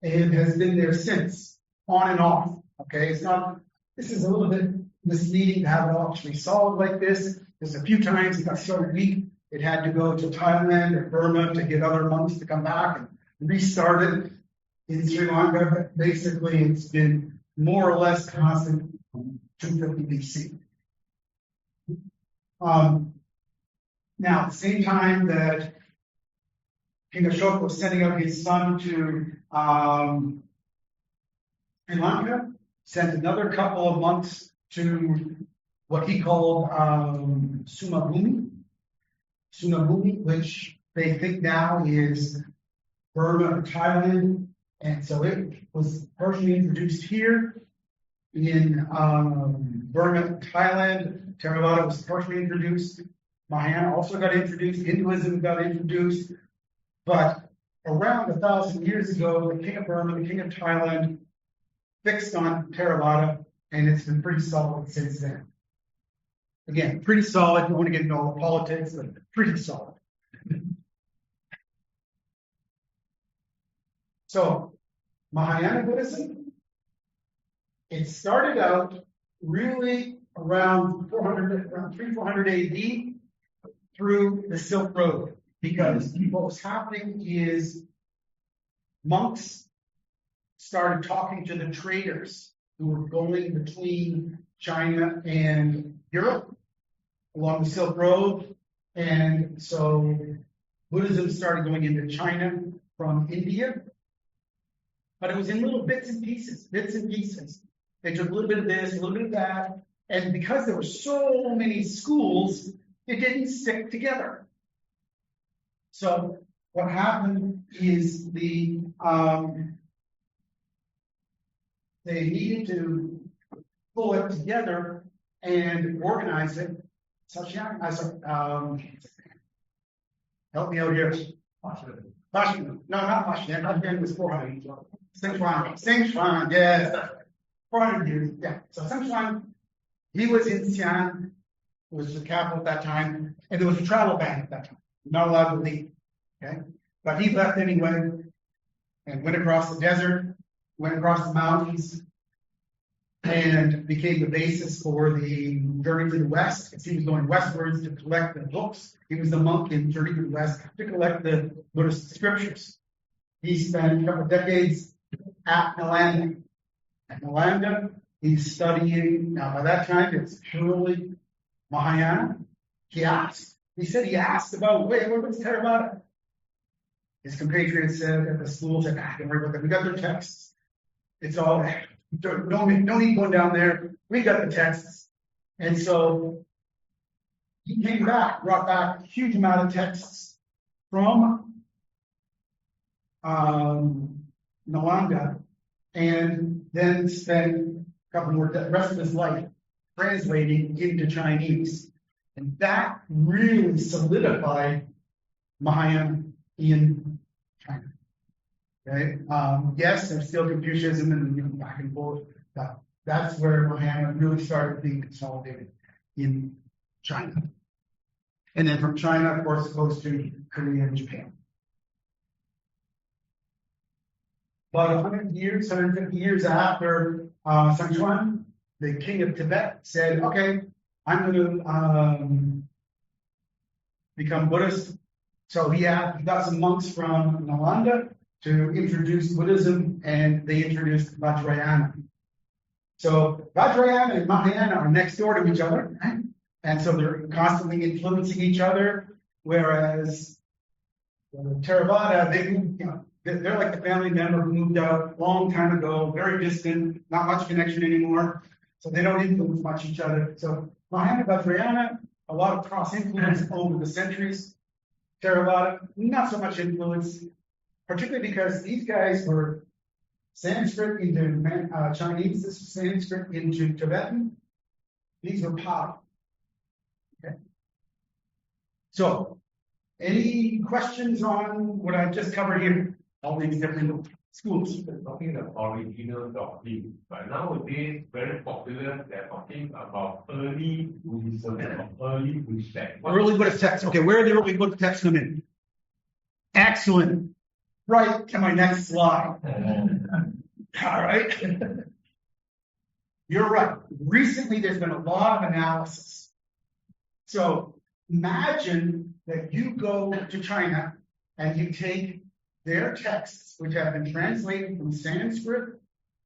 and has been there since, on and off. Okay, it's not. This is a little bit misleading to have it actually solid like this. There's a few times it got so weak, it had to go to Thailand or Burma to get other monks to come back and restart it in Sri Lanka. But basically, it's been more or less constant from 250 BC. Now, at the same time that King Ashoka was sending out his son to Sri Lanka, sent another couple of monks to what he called Sumabhumi, which they think now is Burma or Thailand. And so it was partially introduced here in Burma, Thailand. Theravada was partially introduced. Mahayana also got introduced. Hinduism got introduced. But around 1,000 years ago, the king of Burma, the king of Thailand, fixed on Theravada, and it's been pretty solid since then. Again, pretty solid. I don't want to get into all the politics, but pretty solid. So, Mahayana Buddhism, it started out really around 300-400 AD through the Silk Road, because what was happening is monks started talking to the traders who were going between China and Europe along the Silk Road. And so Buddhism started going into China from India. But it was in little bits and pieces. They took a little bit of this, a little bit of that. And because there were so many schools, it didn't stick together. So what happened is they needed to pull it together and organize it. Help me out here. No, not Washington. Washington was 400 years old. Sichuan, yes. 400 years, yeah. So Sichuan, he was in Xi'an, was the capital at that time, and there was a travel ban at that time. Not allowed to leave. Okay? But he left anyway and went across the desert, went across the mountains, and became the basis for the journey to the West. As he was going westwards to collect the books, he was the monk in Journey to the West to collect the Buddhist scriptures. He spent a couple of decades at Nalanda. At Nalanda, he's studying. Now, by that time, it's purely Mahayana. He said he asked about, wait, what's Theravada? His compatriots said at the school, said, don't worry about that. We got their texts. It's all there. No need going down there. We got the texts. And so he came back, brought back a huge amount of texts from Nalanda, and then spent a couple more, the rest of his life translating into Chinese. And that really solidified Mahayana in China. Okay? Yes, there's still Confucianism and back and forth, but that's where Mahayana really started being consolidated in China. And then from China, of course, it goes to Korea and Japan. About 150 years after Sichuan, the king of Tibet said, okay, I'm going to become Buddhist. So he got some monks from Nalanda to introduce Buddhism, and they introduced Vajrayana. So Vajrayana and Mahayana are next door to each other, right? And so they're constantly influencing each other. Whereas Theravada, they're like the family member who moved out a long time ago, very distant, not much connection anymore. So they don't influence much each other. So Mahayana, Vajrayana, a lot of cross influence over the centuries. Theravada, not so much influence, particularly because these guys were Sanskrit into Chinese, this is Sanskrit into Tibetan. These were Pali. Okay. So, any questions on what I've just covered here? All these different schools. They're talking about original doctrine, but nowadays very popular. They're talking about early Buddhism or early Buddhist text. Early Buddhist texts. Okay, where are the early Buddhist texts come in? Excellent. Right to my next slide. All right. You're right. Recently, there's been a lot of analysis. So imagine that you go to China and you take their texts, which have been translated from Sanskrit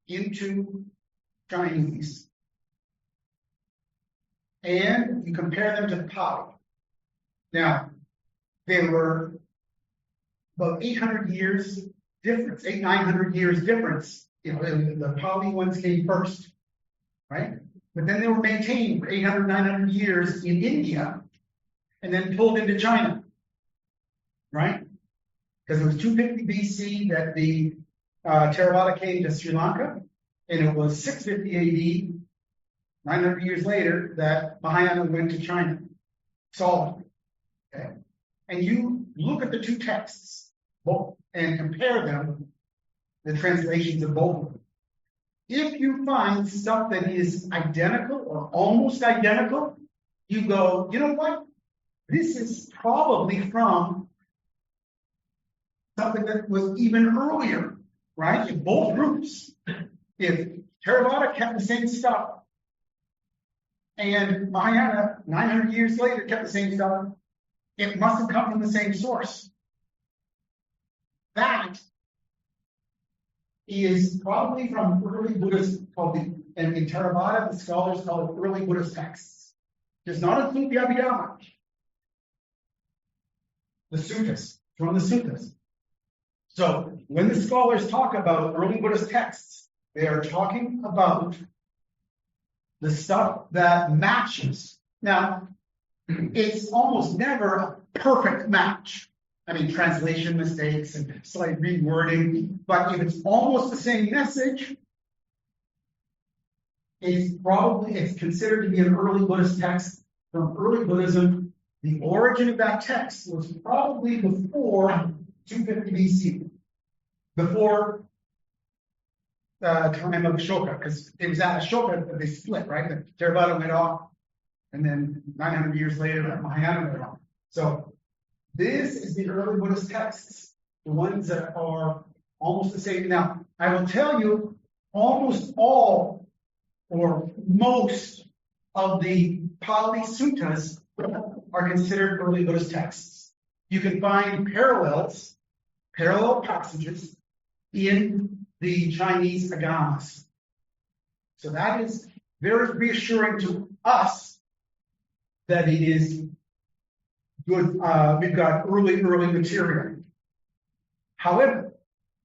into Chinese, and you compare them to the Pali. Now, they were about 800 years difference, 900 years difference. The Pali ones came first, right? But then they were maintained for 800, 900 years in India and then pulled into China, right? Because it was 250 BC that the Theravada came to Sri Lanka, and it was 650 AD, 900 years later, that Mahayana went to China, solidly. Okay? And you look at the two texts, both, and compare them, the translations of both of them. If you find stuff that is identical or almost identical, you go, you know what? This is probably from something that was even earlier, right? In both groups. If Theravada kept the same stuff and Mahayana, 900 years later, kept the same stuff, it must have come from the same source. That is probably from early Buddhist, and in Theravada, the scholars call it early Buddhist texts. Does not include the abhidhamma. The suttas, from the suttas. So when the scholars talk about early Buddhist texts, they are talking about the stuff that matches. Now, it's almost never a perfect match. I mean, translation mistakes and slight rewording, but if it's almost the same message, it's considered to be an early Buddhist text from early Buddhism. The origin of that text was probably before 250 BC, before the time of Ashoka, because it was at Ashoka that they split, right? The Theravada went off, and then 900 years later, the Mahayana went off. So this is the early Buddhist texts, the ones that are almost the same. Now, I will tell you, almost all or most of the Pali suttas are considered early Buddhist texts. You can find parallel passages in the Chinese agamas. So that is very reassuring to us that it is good. We've got early material. However,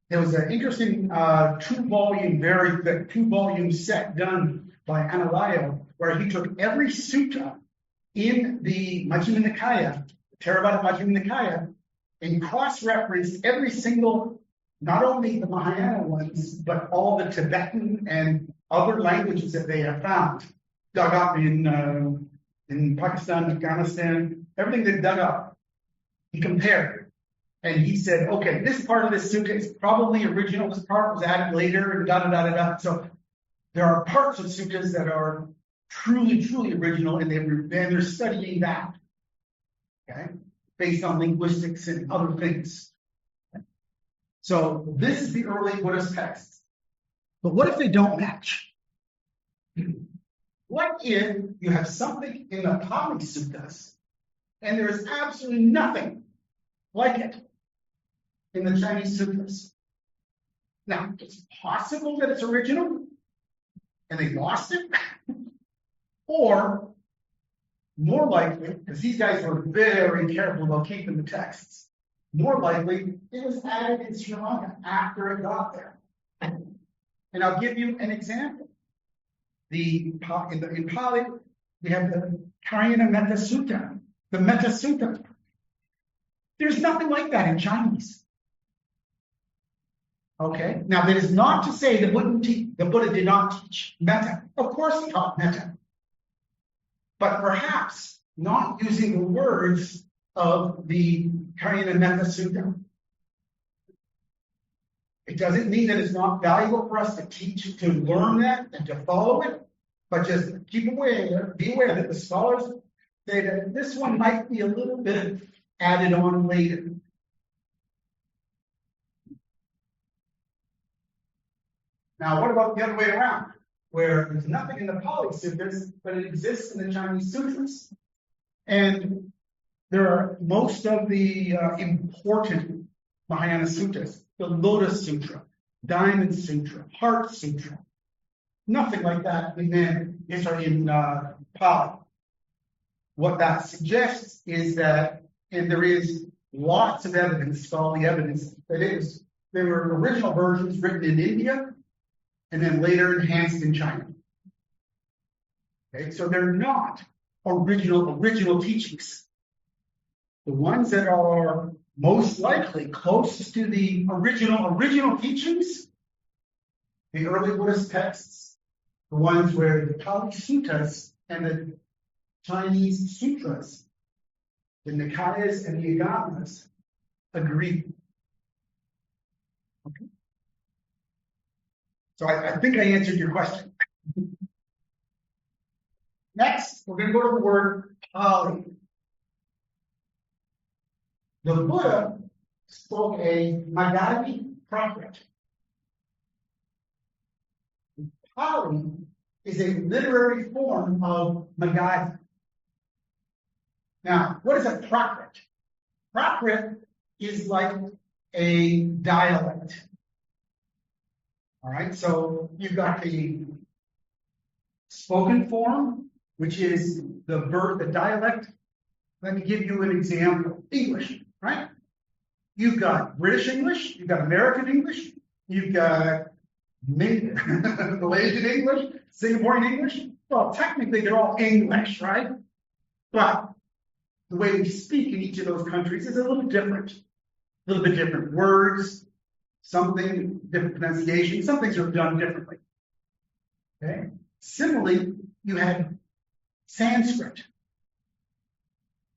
there was an interesting very thick two-volume set done by Analayo, where he took every sutta in the Majjhima Nikaya, Theravada Majjhima Nikaya, and cross-referenced every single, not only the Mahayana ones, but all the Tibetan and other languages that they have found, dug up in Pakistan, Afghanistan, everything they dug up. He compared. And he said, okay, this part of this sutta is probably original, this part was added later, and da-da-da-da-da. So there are parts of suttas that are truly original, and they're studying that, okay, based on linguistics and other things. So this is the early Buddhist text. But what if they don't match? What if you have something in the Pali Suttas and there is absolutely nothing like it in the Chinese sutras? Now, it's possible that it's original and they lost it, or more likely, because these guys were very careful about keeping the texts, more likely it was added in Sri Lanka after it got there. And I'll give you an example. In Pali, we have the Karyana Metta Sutta, the Metta Sutta. There's nothing like that in Chinese. Okay, now that is not to say the Buddha did not teach metta. Of course he taught metta. But perhaps not using the words of the Karyana Metta Sutta. It doesn't mean that it's not valuable for us to teach, to learn that and to follow it, but just be aware that the scholars say that this one might be a little bit added on later. Now, what about the other way around, where there's nothing in the Pali Sutras, but it exists in the Chinese sutras? And there are most of the important Mahayana sutras, the Lotus Sutra, Diamond Sutra, Heart Sutra. Nothing like that in Pali. What that suggests is that, and there is lots of evidence, scholarly evidence, that there were original versions written in India and then later enhanced in China. Okay, so they're not original teachings. The ones that are most likely closest to the original teachings, the early Buddhist texts, the ones where the Pali Suttas and the Chinese sutras, the Nikayas and the Agamas agree. Okay. So I think I answered your question. Next, we're going to go to the word Pali. The Buddha spoke a Magadhi Prakrit. Pali is a literary form of Magadhi. Now, what is a Prakrit? Prakrit is like a dialect. All right, so you've got the spoken form, which is the dialect. Let me give you an example. English, right? You've got British English, you've got American English, you've got Malaysian English, Singaporean English. Well, technically they're all English, right? But the way we speak in each of those countries is a little different. A little bit different words, something different pronunciation, some things are done differently. Okay? Similarly, you had Sanskrit.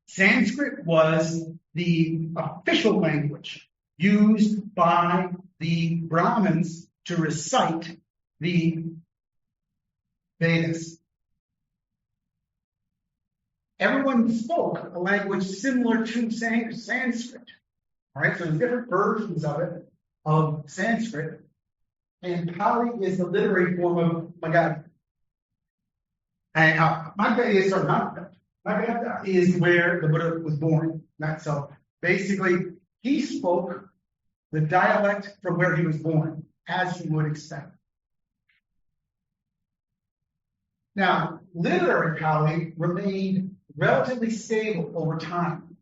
Sanskrit was the official language used by the Brahmins to recite the Vedas. Everyone spoke a language similar to Sanskrit. All right, so there's different versions of it, of Sanskrit, and Pali is the literary form of Magadhi. And Magadha is where the Buddha was born. So basically, he spoke the dialect from where he was born, as you would expect. Now, literary Pali remained relatively stable over time.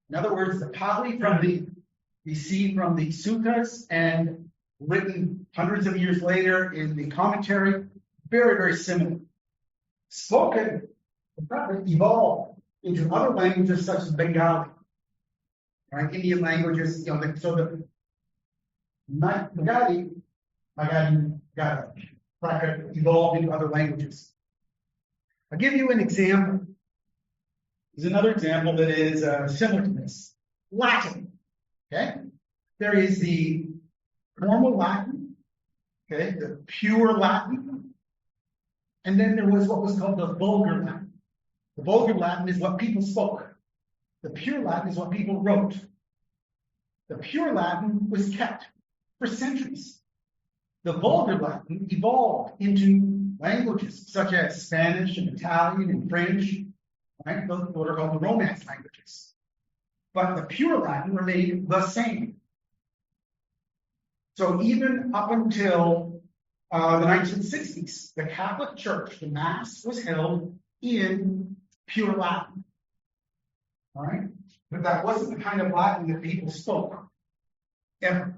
In other words, the Pali we see from the suttas and written hundreds of years later in the commentary, very, very similar. Spoken, evolved into other languages such as Bengali, right? Indian languages, so the Magadhi evolved into other languages. I'll give you an example. There's another example that is similar to this. Latin. Okay? There is the formal Latin, okay, the pure Latin, and then there was what was called the vulgar Latin. The vulgar Latin is what people spoke. The pure Latin is what people wrote. The pure Latin was kept for centuries. The Vulgar Latin evolved into languages such as Spanish and Italian and French, right? Those what are called the Romance languages. But the pure Latin remained the same. So even up until the 1960s, the Catholic Church, the Mass, was held in pure Latin. All right? But that wasn't the kind of Latin that people spoke, ever.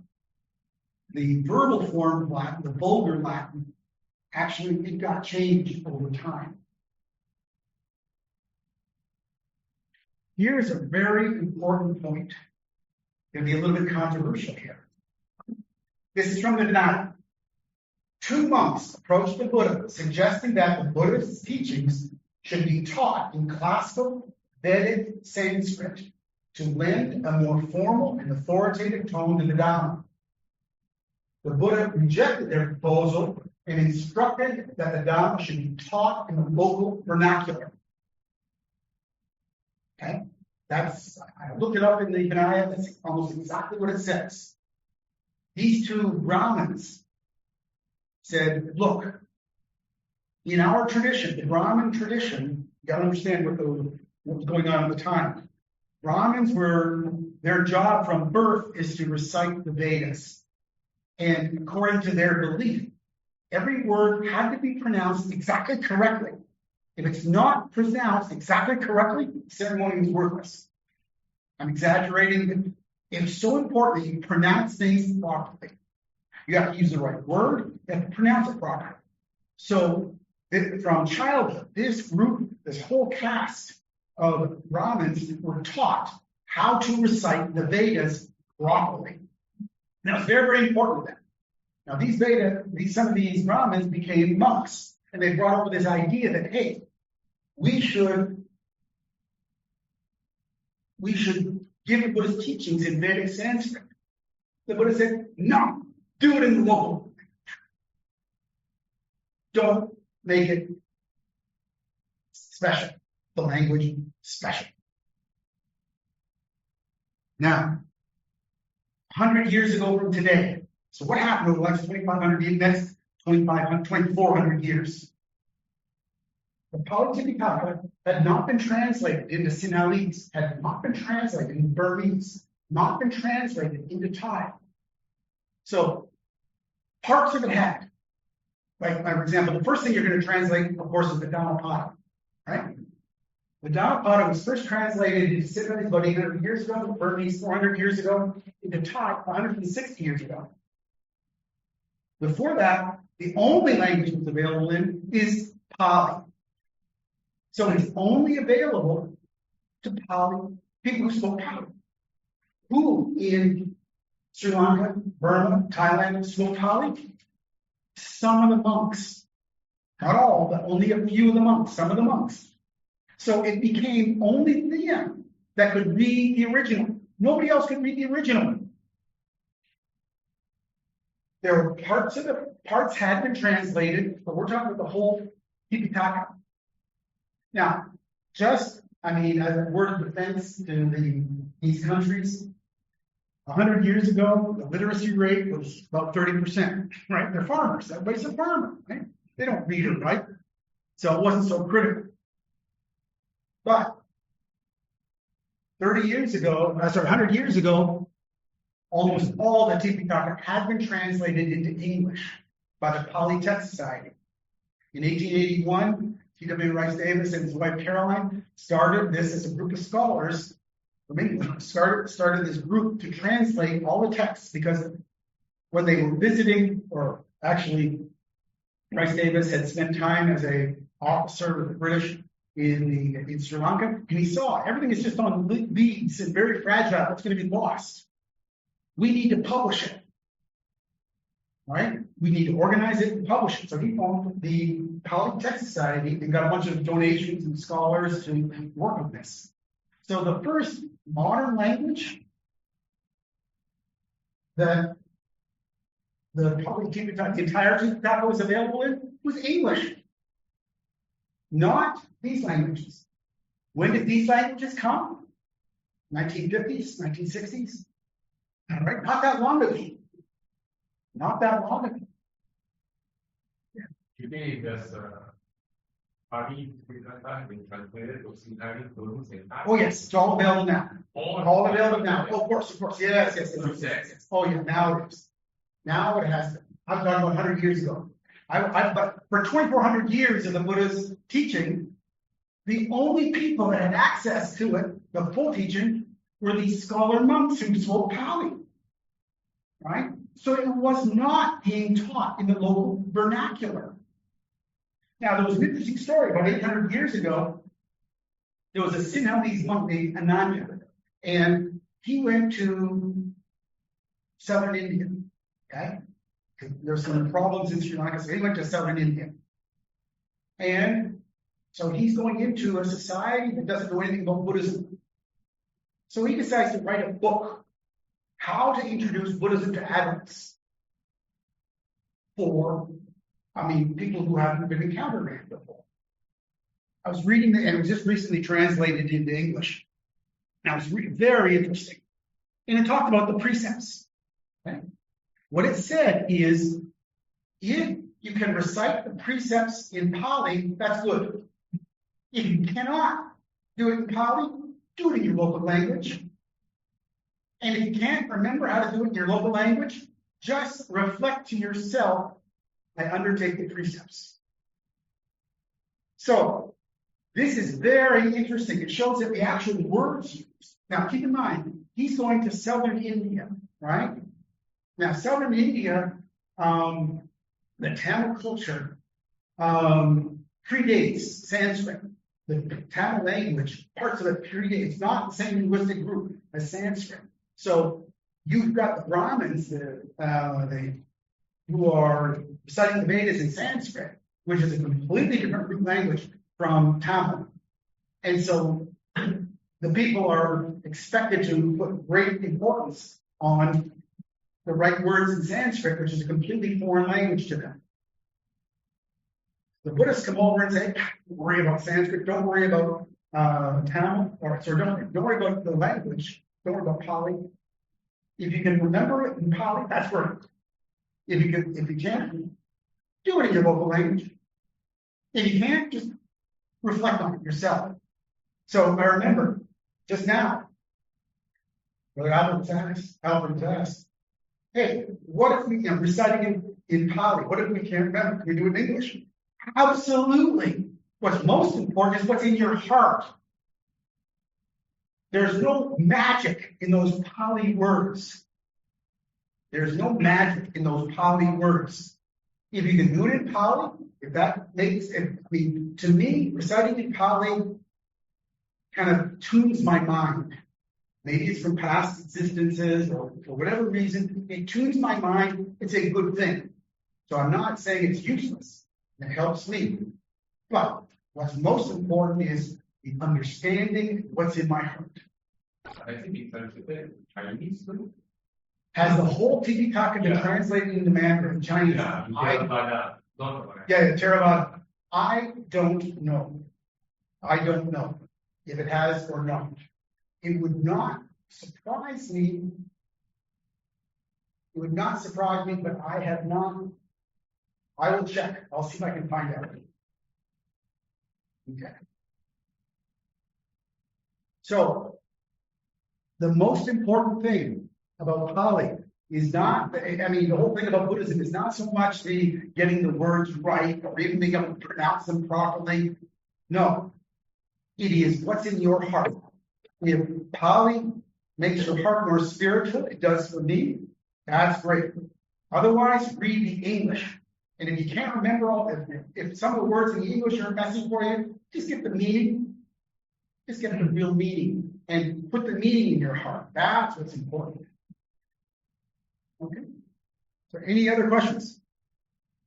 The verbal form of Latin, the Vulgar Latin, actually it got changed over time. Here's a very important point. It'll be a little bit controversial here. This is from the Denial. 2 monks approached the Buddha, suggesting that the Buddha's teachings should be taught in classical Vedic Sanskrit to lend a more formal and authoritative tone to the Dhamma. The Buddha rejected their proposal and instructed that the Dhamma should be taught in the local vernacular. Okay? I looked it up in the Vinaya, that's almost exactly what it says. These two Brahmins said, look, in our tradition, the Brahmin tradition, you got to understand what was going on at the time. Brahmins their job from birth is to recite the Vedas. And according to their belief, every word had to be pronounced exactly correctly. If it's not pronounced exactly correctly, the ceremony is worthless. I'm exaggerating. It's so important that you pronounce things properly. You have to use the right word, you have to pronounce it properly. So from childhood, this group, this whole cast of Brahmins were taught how to recite the Vedas properly. Now, it's very, very important to them. Now, some of these Brahmins became monks, and they brought up this idea that, hey, we should give the Buddha's teachings in Vedic Sanskrit. The Buddha said, no, do it in the local language. Don't make it special. The language special. Now, 100 years ago from today. So what happened over the next 2,400 years? The Pali Tipitaka had not been translated into Sinhalese, had not been translated into Burmese, not been translated into Thai. So parts of it had. Like, for example, the first thing you're going to translate, of course, is the Dhammapada, right? The Dhammapada was first translated into Sinhalese about 800 years ago, Burmese 400 years ago, into Thai 160 years ago. Before that, the only language that's available in is Pali. So it's only available to Pali, people who spoke Pali. Who in Sri Lanka, Burma, Thailand spoke Pali? Some of the monks. Not all, but only a few of the monks, some of the monks. So it became only them that could read the original. Nobody else could read the original. There were parts had been translated, but we're talking about the whole Tipitaka. Now, as a word of defense to these countries, 100 years ago, the literacy rate was about 30%, right? They're farmers. Everybody's a farmer, right? They don't read or write. So it wasn't so critical. But 100 years ago, almost all the Tipitaka had been translated into English by the Pali Text Society. In 1881, T.W. Rice Davis and his wife Caroline started this as a group of scholars from England, started this group to translate all the texts, because when they were visiting, or actually Rice Davis had spent time as an officer with the British in Sri Lanka, and he saw everything is just on leaves and very fragile. It's going to be lost. We need to publish it. Right? We need to organize it and publish it. So he formed the Pali Text Society and got a bunch of donations and scholars to work on this. So the first modern language that the Pali Tipitaka, the entire Tipitaka was available in, was English. Not these languages. When did these languages come? 1950s, 1960s? All right, not that long ago. Not that long ago. Today, there's Pali Vedanta been translated to Sinhari, Burmese, and Thai. Oh yes, it's all available now. All available now. Oh, of course. Yes. Oh yeah, now it is. Now it has to. I'm talking about 100 years ago. But for 2,400 years of the Buddha's teaching, the only people that had access to it, the full teaching, were these scholar monks who spoke Pali. Right? So it was not being taught in the local vernacular. Now, there was an interesting story. About 800 years ago, there was a Sinhalese monk named Ananda, and he went to southern India. Okay? There's some problems in Sri Lanka, so he went to southern India. And so he's going into a society that doesn't know anything about Buddhism. So he decides to write a book, How to Introduce Buddhism to Adults, for people who haven't been encountering it before. I was reading and it was just recently translated into English. Now it's very interesting. And it talked about the precepts. Okay? What it said is, if you can recite the precepts in Pali, that's good. If you cannot do it in Pali, do it in your local language. And if you can't remember how to do it in your local language, just reflect to yourself, I undertake the precepts. So, this is very interesting. It shows that the actual words used. Now, keep in mind, he's going to southern India, right? Now, southern India, the Tamil culture predates Sanskrit. The Tamil language, parts of it predate. It's not the same linguistic group as Sanskrit. So, you've got the Brahmins, who are reciting the Vedas in Sanskrit, which is a completely different root language from Tamil. And so the people are expected to put great importance on the right words in Sanskrit, which is a completely foreign language to them. The Buddhists come over and say, don't worry about Sanskrit, don't worry about Tamil, don't worry about the language, don't worry about Pali. If you can remember it in Pali, that's right. If you can't, do it in your local language. If you can't, just reflect on it yourself. So I remember just now, Brother Albert asked, hey, what if we reciting it in Pali? What if we can't remember? Can we do it in English? Absolutely. What's most important is what's in your heart. There's no magic in those Pali words. There's no magic in those Pali words. If you can do it in Pali, if that makes it, to me, reciting in Pali kind of tunes my mind. Maybe it's from past existences or for whatever reason, it tunes my mind. It's a good thing. So I'm not saying it's useless. It helps me. But what's most important is the understanding what's in my heart. I think it's translated Chinese too. Has the whole Tipitaka been translated into Mandarin, Chinese? Theravada. Theravada. I don't know. If it has or not. It would not surprise me. But I have not. I will check. I'll see if I can find out. Okay. So, the most important thing about Pali is not, the whole thing about Buddhism is not so much the getting the words right or even being able to pronounce them properly. No. It is what's in your heart. If Pali makes your heart more spiritual, it does for me, that's great. Otherwise, read the English. And if you can't remember if some of the words in the English are messy for you, just get the meaning. Just get the real meaning and put the meaning in your heart. That's what's important. Okay. So any other questions?